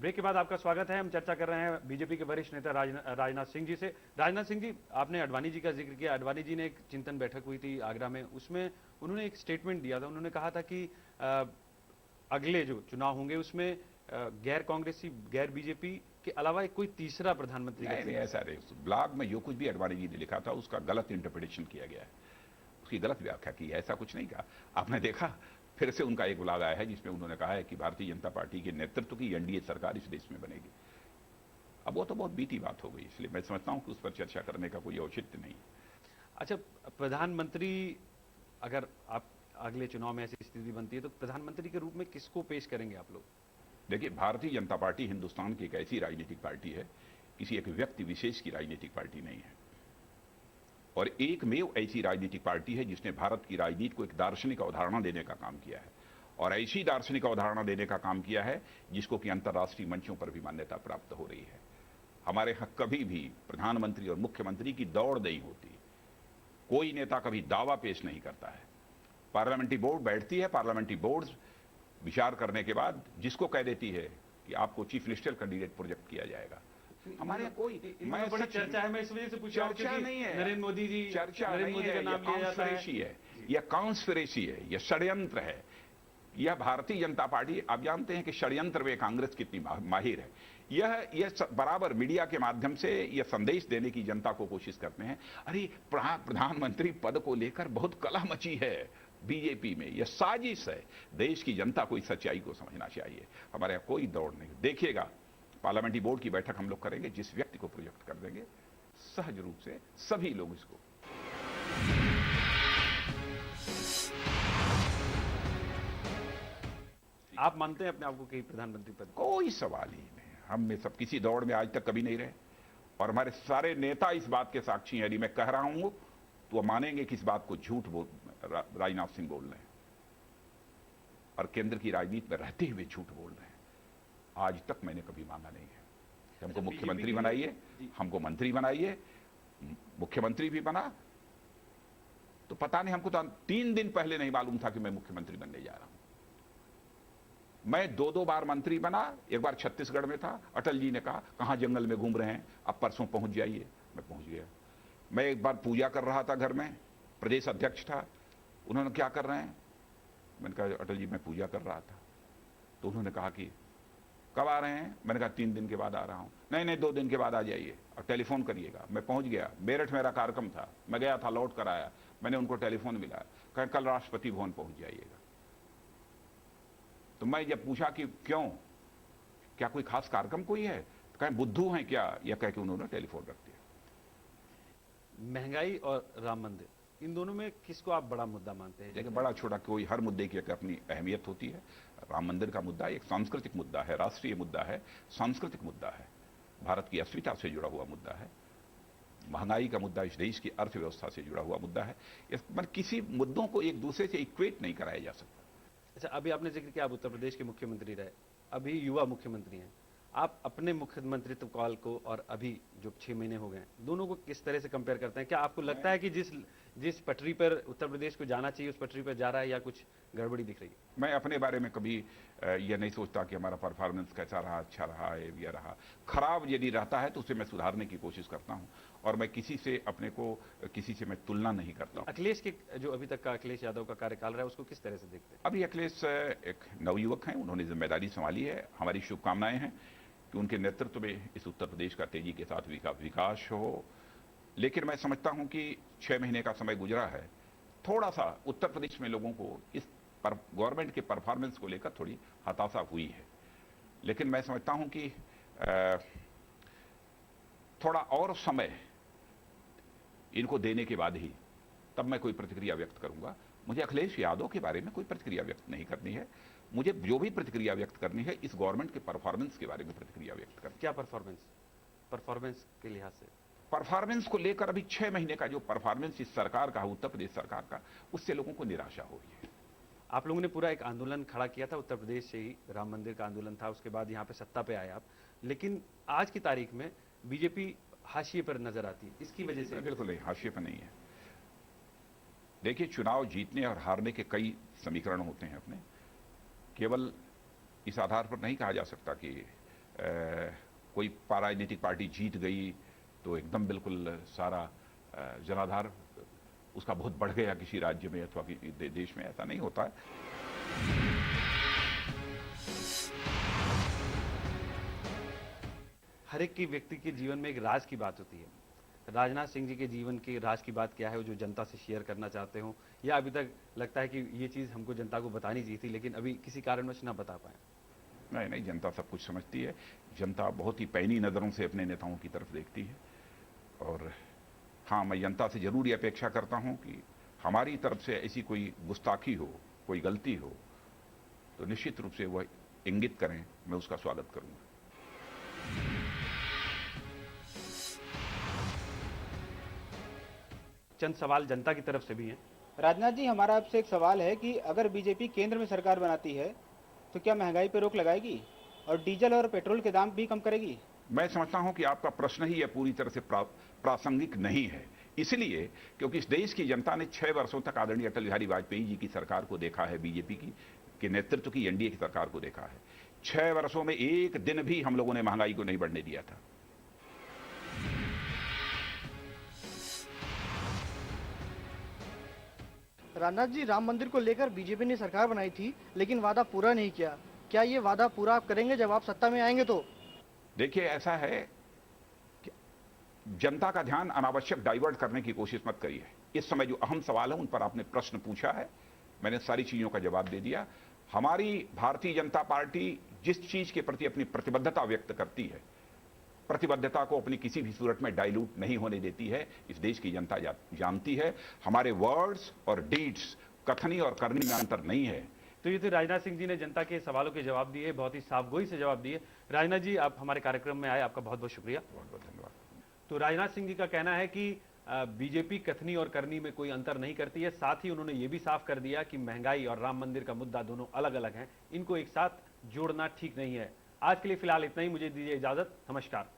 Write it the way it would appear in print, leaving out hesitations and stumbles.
Break के बाद आपका स्वागत है। हम चर्चा कर रहे हैं बीजेपी के वरिष्ठ नेता राजनाथ सिंह जी से। राजनाथ सिंह जी, आपने अडवाणी जी का जिक्र किया। अडवाणी जी ने एक चिंतन बैठक हुई थी आगरा में, उसमें उन्होंने एक स्टेटमेंट दिया था। उन्होंने कहा था कि अगले जो चुनाव होंगे उसमें गैर कांग्रेसी, गैर बीजेपी के अलावा एक कोई तीसरा प्रधानमंत्री का नहीं, ऐसा नहीं। ब्लॉग में जो कुछ भी अडवाणी जी ने लिखा था उसका गलत इंटरप्रिटेशन किया गया है, उसकी गलत व्याख्या की है। ऐसा कुछ नहीं कहा। आपने देखा, फिर से उनका एक ब्लॉग आया है जिसमें उन्होंने कहा है कि भारतीय जनता पार्टी के नेतृत्व की एनडीए सरकार इस देश में बनेगी। अब वो तो बहुत बीती बात हो गई, इसलिए मैं समझता हूं कि उस पर चर्चा करने का कोई औचित्य नहीं। अच्छा, प्रधानमंत्री, अगर आप अगले चुनाव में ऐसी स्थिति बनती है तो प्रधानमंत्री के रूप में किसको पेश करेंगे आप लोग? देखिए, भारतीय जनता पार्टी हिंदुस्तान की एक ऐसी राजनीतिक पार्टी है, किसी एक व्यक्ति विशेष की राजनीतिक पार्टी नहीं है, और एकमेव ऐसी राजनीतिक पार्टी है जिसने भारत की राजनीति को एक दार्शनिक अवधारणा देने का काम किया है, और ऐसी दार्शनिक अवधारणा देने का काम किया है जिसको कि अंतर्राष्ट्रीय मंचों पर भी मान्यता प्राप्त हो रही है। हमारे यहां कभी भी प्रधानमंत्री और मुख्यमंत्री की दौड़ नहीं होती। कोई नेता कभी दावा पेश नहीं करता है। पार्लियामेंट्री बोर्ड बैठती है, पार्लियामेंट्री बोर्ड विचार करने के बाद जिसको कह देती है कि आपको चीफ मिनिस्टर कैंडिडेट प्रोजेक्ट किया जाएगा। हमारे यहाँ कोई मैं बड़ी चर्चा है, मैं इस वजह से पूछ रहा हूं चर्चा नहीं है, नरेंद्र मोदी जी, चर्चा नरेंद्र नहीं मोदी है, का नाम लिया जाता है। यह कॉन्स्पिरेसी है, यह षड्यंत्र है। यह भारतीय जनता पार्टी, आप जानते हैं कि षड्यंत्र में कांग्रेस कितनी माहिर है। यह बराबर मीडिया के माध्यम से यह संदेश देने की जनता को कोशिश करते हैं, अरे प्रधानमंत्री पद को लेकर बहुत कलह मची है बीजेपी में, यह साजिश है। देश की जनता को इस सच्चाई को समझना चाहिए। हमारे यहाँ कोई दौड़ नहीं। देखिएगा, पार्लियामेंट्री बोर्ड की बैठक हम लोग करेंगे, जिस व्यक्ति को प्रोजेक्ट कर देंगे सहज रूप से सभी लोग इसको। आप मानते हैं अपने आप को कि प्रधानमंत्री पद? कोई सवाल ही नहीं। हम में सब किसी दौड़ में आज तक कभी नहीं रहे, और हमारे सारे नेता इस बात के साक्षी हैं। यदि मैं कह रहा हूं तो वो मानेंगे कि इस बात को झूठ राजनाथ सिंह बोल रहे हैं, और केंद्र की राजनीति में रहते हुए झूठ बोल रहे हैं। आज तक मैंने कभी मांगा नहीं है। हमको मुख्यमंत्री बनाइए, हमको मंत्री बनाइए। मुख्यमंत्री भी बना तो पता नहीं, हमको तो 3 दिन पहले नहीं मालूम था कि मैं मुख्यमंत्री बनने जा रहा हूं। मैं 2 बार मंत्री बना। एक बार छत्तीसगढ़ में था, अटल जी ने कहा कहां जंगल में घूम रहे हैं, अब परसों पहुंच जाइए। मैं पहुंच गया। मैं एक बार पूजा कर रहा था घर में, प्रदेश अध्यक्ष था। उन्होंने क्या कर रहे हैं, मैंने कहा अटल जी मैं पूजा कर रहा था। तो उन्होंने कहा कि कब आ रहे हैं? मैंने कहा 3 दिन के बाद आ रहा हूं। नहीं, 2 दिन के बाद आ जाइए और टेलीफोन करिएगा। मैं पहुंच गया। मेरठ मेरा कार्यक्रम था, मैं गया था, लौट कर आया। मैंने उनको टेलीफोन मिला, कहा कल राष्ट्रपति भवन पहुंच जाइएगा। तो मैं जब पूछा कि क्यों, क्या कोई खास कार्यक्रम कोई है, तो कहें बुद्धू हैं क्या, यह कह के उन्होंने टेलीफोन रख दिया। महंगाई और राम मंदिर, इन दोनों में किसको आप बड़ा मुद्दा मानते हैं? देखिए, बड़ा छोटा कोई, हर मुद्दे की एक अपनी अहमियत होती है। राम मंदिर का मुद्दा एक सांस्कृतिक मुद्दा है, राष्ट्रीय मुद्दा है, सांस्कृतिक मुद्दा है, भारत की अस्मिता से जुड़ा हुआ मुद्दा है। महंगाई का मुद्दा इस देश की अर्थव्यवस्था से जुड़ा हुआ मुद्दा है। किसी मुद्दों को एक दूसरे से इक्वेट नहीं कराया जा सकता। अच्छा, अभी आपने जिक्र किया आप उत्तर प्रदेश के मुख्यमंत्री रहे, अभी युवा मुख्यमंत्री हैं। आप अपने मुख्यमंत्रित्व काल को और अभी जो 6 महीने हो गए, दोनों को किस तरह से कंपेयर करते हैं? क्या आपको लगता है कि जिस पटरी पर उत्तर प्रदेश को जाना चाहिए उस पटरी पर जा रहा है, या कुछ गड़बड़ी दिख रही है? मैं अपने बारे में कभी यह नहीं सोचता कि हमारा परफॉर्मेंस कैसा रहा, अच्छा रहा है या रहा। खराब यदि रहता है तो उसे मैं सुधारने की कोशिश करता हूं, और मैं किसी से अपने को, किसी से मैं तुलना नहीं करता हूं। अखिलेश के जो अभी तक का अखिलेश यादव का कार्यकाल रहा है, उसको किस तरह से देखते हैं? अभी अखिलेश एक नवयुवक हैं, उन्होंने जिम्मेदारी संभाली है। हमारी शुभकामनाएं हैं कि उनके नेतृत्व में इस उत्तर प्रदेश का तेजी के साथ विकास हो। लेकिन मैं समझता हूं कि 6 महीने का समय गुजरा है, थोड़ा सा उत्तर प्रदेश में लोगों को इस गवर्नमेंट के परफॉर्मेंस को लेकर थोड़ी हताशा हुई है। लेकिन मैं समझता हूं कि थोड़ा और समय इनको देने के बाद ही तब मैं कोई प्रतिक्रिया व्यक्त करूंगा। मुझे अखिलेश यादव के बारे में कोई प्रतिक्रिया व्यक्त नहीं करनी है। मुझे जो भी प्रतिक्रिया व्यक्त करनी है, इस गवर्नमेंट के परफॉर्मेंस के बारे में प्रतिक्रिया व्यक्त करनी। क्या परफॉर्मेंस के लिहाज से? परफॉर्मेंस को लेकर अभी 6 महीने का जो परफॉर्मेंस इस सरकार का, उत्तर प्रदेश सरकार का, उससे लोगों को निराशा हो रही है। आप लोगों ने पूरा एक आंदोलन खड़ा किया था, उत्तर प्रदेश से ही राम मंदिर का आंदोलन था, उसके बाद यहाँ पे सत्ता पे आए आप, लेकिन आज की तारीख में बीजेपी हाशिए पर नजर आती है, इसकी वजह से? बिल्कुल नहीं, हाशिए पर नहीं है। देखिए, चुनाव जीतने और हारने के कई समीकरण होते हैं अपने। केवल इस आधार पर नहीं कहा जा सकता कि कोई राजनीतिक पार्टी जीत गई तो एकदम बिल्कुल सारा जनाधार उसका बहुत बढ़ गया किसी राज्य में अथवा देश में, ऐसा नहीं होता है। हर एक की व्यक्ति के जीवन में एक राज की बात होती है। राजनाथ सिंह जी के जीवन के राज की बात क्या है, वो जो जनता से शेयर करना चाहते हो, या अभी तक लगता है कि ये चीज़ हमको जनता को बतानी चाहिए थी लेकिन अभी किसी कारणवश ना बता पाए? नहीं नहीं, जनता सब कुछ समझती है। जनता बहुत ही पैनी नज़रों से अपने नेताओं की तरफ देखती है। और हाँ, मैं जनता से जरूर ये अपेक्षा करता हूं कि हमारी तरफ से ऐसी कोई गुस्ताखी हो, कोई गलती हो, तो निश्चित रूप से वह इंगित करें, मैं उसका स्वागत करूंगा। चंद सवाल जनता की तरफ से भी हैं। राजनाथ जी, हमारा आपसे एक सवाल है कि अगर बीजेपी केंद्र में सरकार बनाती है तो क्या महंगाई पर रोक लगाएगी और डीजल और पेट्रोल के दाम भी कम करेगी? मैं समझता हूं कि आपका प्रश्न ही यह पूरी तरह से प्रासंगिक नहीं है, इसलिए क्योंकि इस देश की जनता ने 6 वर्षों तक आदरणीय अटल बिहारी वाजपेयी जी की सरकार को देखा है, बीजेपी के नेतृत्व की एनडीए की सरकार को देखा है। 6 वर्षों में एक दिन भी हम लोगों ने महंगाई को नहीं बढ़ने दिया था। राजनाथ जी, राम मंदिर को लेकर बीजेपी ने सरकार बनाई थी लेकिन वादा पूरा नहीं किया। क्या ये वादा पूरा आप करेंगे जब आप सत्ता में आएंगे तो? देखिए, ऐसा है कि जनता का ध्यान अनावश्यक डाइवर्ट करने की कोशिश मत करिए। इस समय जो अहम सवाल है उन पर आपने प्रश्न पूछा है, मैंने सारी चीजों का जवाब दे दिया। हमारी भारतीय जनता पार्टी जिस चीज के प्रति अपनी प्रतिबद्धता व्यक्त करती है, प्रतिबद्धता को अपनी किसी भी सूरत में डाइल्यूट नहीं होने देती है। इस देश की जनता जानती है। हमारे वर्ड्स और डीड्स, कथनी और करनी में अंतर नहीं है। तो ये तो राजनाथ सिंह जी ने जनता के सवालों के जवाब दिए, बहुत ही साफगोई से जवाब दिए। राजनाथ जी, आप हमारे कार्यक्रम में आए, आपका बहुत बहुत शुक्रिया। बहुत बहुत धन्यवाद। तो राजनाथ सिंह जी का कहना है कि बीजेपी कथनी और करनी में कोई अंतर नहीं करती है। साथ ही उन्होंने ये भी साफ कर दिया कि महंगाई और राम मंदिर का मुद्दा दोनों अलग अलग हैं, इनको एक साथ जोड़ना ठीक नहीं है। आज के लिए फिलहाल इतना ही, मुझे दीजिए इजाजत, नमस्कार।